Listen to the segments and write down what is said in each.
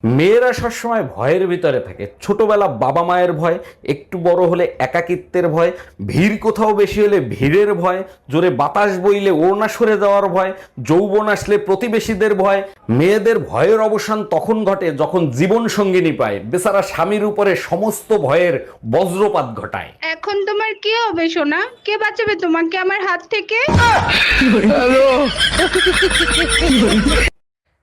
মেয়েরা সবসময় ভয়ের ভিতরে থাকে। ছোটবেলা বাবা মায়ের ভয়, একটু বড় হলে একাকিত্বের ভয়, ভিড় কোথাও বেশি হলে ভিড়ের ভয়, জোরে বাতাস বইলে ওড়না সরে যাওয়ার ভয়, যৌবন আসলে প্রতিবেশীদের ভয়। মেয়েদের ভয়ের অবসান তখন ঘটে যখন জীবন সঙ্গিনী পায়, বেচারা স্বামীর উপরে সমস্ত ভয়ের বজ্রপাত ঘটায়। এখন তোমার কি হবে সোনা? কে বাঁচাবে তোমাকে আমার হাত থেকে?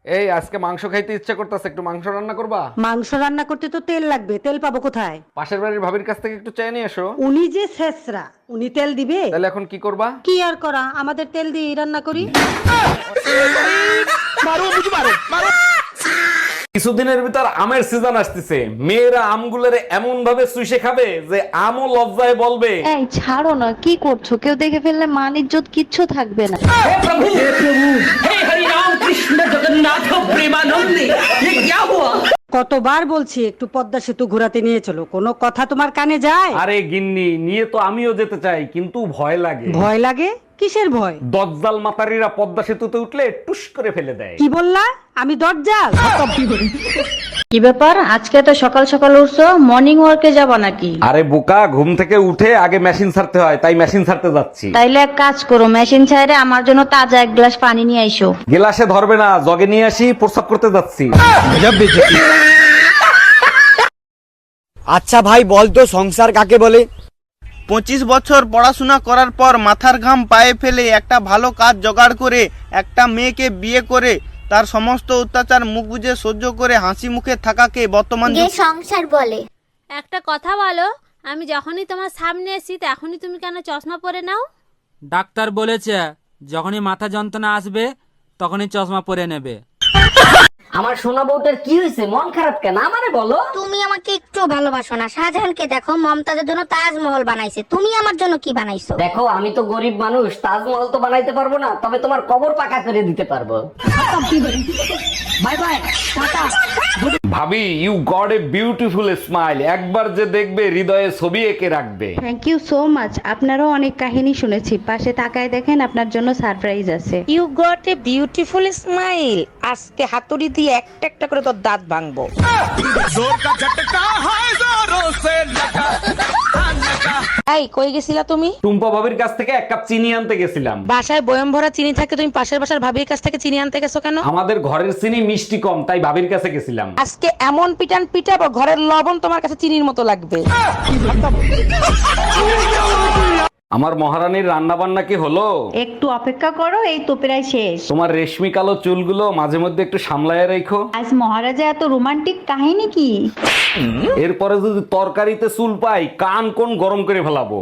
এই আজকে মাংস খাইতে ইচ্ছা করতেছে, একটু মাংস রান্না করবা? মাংস রান্না করতে তো তেল লাগবে, তেল পাবো কোথায়? পাশের বাড়ির ভাবির কাছ থেকে একটু চেয়ে নিয়ে এসো। উনি যে শেষরা, উনি তেল দিবে? তাহলে এখন কি করবা? কি আর করা, আমাদের তেল দিয়ে রান্না করি। কিছুদিনের ভিতর আমের সিজন আসতেছে, মেয়েরা আমগুলোরে এমন ভাবে চুষে খাবে যে আমও লজ্জায় বলবে। এই ছাড়ো না, কি করছো? কেউ দেখে ফেললে মান ইজ্জত কিচ্ছু থাকবে না। কতবার বলছি একটু পদ্মা সেতু ঘোরাতে নিয়ে চলো, কোনো কথা তোমার কানে যায়? আরে গিন্নি, নিয়ে তো আমিও যেতে চাই, কিন্তু ভয় লাগে। ভয় লাগে? কিসের ভয়? দজ্জাল মাতারিরা পদ্মা সেতুতে উঠলে টুস করে ফেলে দেয়। কি বললা? আমি দরজাল? কি ব্যাপার, আজকে তো সকাল সকাল উঠছো, মর্নিং ওয়ার্কে যাবা নাকি? আরে বোকা, ঘুম থেকে উঠে আগে মেশিন ছাড়তে হয়, তাই মেশিন ছাড়তে যাচ্ছি। তাইলে এক কাজ করো, মেশিন ছাইরে আমার জন্য তাজা এক গ্লাস পানি নিয়ে আইসো। গেলাসে ধরবে না, জগে নিয়ে আসি, প্রস্রাব করতে যাচ্ছি। আচ্ছা ভাই বল তো, সংসার কাকে বলে? 25 বছর পড়াশোনা করার পর মাথার ঘাম পায়ে ফেলে একটা ভালো কাজ জোগাড় করে একটা মেয়েকে বিয়ে করে তার সমস্ত অত্যাচার মুখ বুজে সহ্য করে হাসি মুখে থাকাকে বর্তমান সংসার বলে। একটা কথা বলো, আমি যখনই তোমার সামনে এসি তখনই তুমি কেন চশমা পরে নাও? ডাক্তার বলেছে যখনই মাথা যন্ত্রণা আসবে তখনই চশমা পরে নেবে। আমার সোনা বউটার কি হয়েছে? মন খারাপ কেন? আমারে বলো। তুমি আমাকে একটু ভালোবাসো না? শাহজাহানকে দেখো, মমতাজের জন্য তাজমহল বানাইছে, তুমি আমার জন্য কি বানাইছো? দেখো, আমি তো গরিব মানুষ, তাজমহল তো বানাইতে পারবো না, তবে তোমার কবর পাকা করে দিতে পারবো। Bye bye, tata. ভাবি, you got a beautiful smile. একবার যে দেখবে হৃদয়ে ছবি এঁকে রাখবে। Thank you so much. আপনারও অনেক কাহিনী শুনেছি, পাশে তাকায় দেখেন আপনার জন্য সারপ্রাইজ আছে। You got a beautiful smile. আজকে হাতুড়ি দিয়ে একটা একটা করে তোর দাঁত ভাঙবো। এই কই গেছিলা তুমি? টুম্পা ভাবির কাছ থেকে 1 কাপ চিনি আনতে গেছিলাম। বাসায় বয়ম ভরা চিনি থাকে, তুমি পাশের বাসার ভাবির কাছ থেকে চিনি আনতে গেছো কেন? আমাদের ঘরের চিনি মিষ্টি কম, তাই ভাবির কাছে গেছিলাম। আজকে এমন পিটান পিটাবো, ঘরের লবণ তোমার কাছে চিনির মতো লাগবে। আমার মহারানীর রান্না বান্না কি হলো? একটু অপেক্ষা করো, এই তো প্রায় শেষ। তোমার রেশমি কালো চুলগুলো মাঝে মধ্যে একটু সামলায় রেখো। আজ মহারাজা এত রোমান্টিক কাহিনী কি? এরপরে যদি তরকারিতে চুল পাই, কান কোন গরম করে ফেলাবো।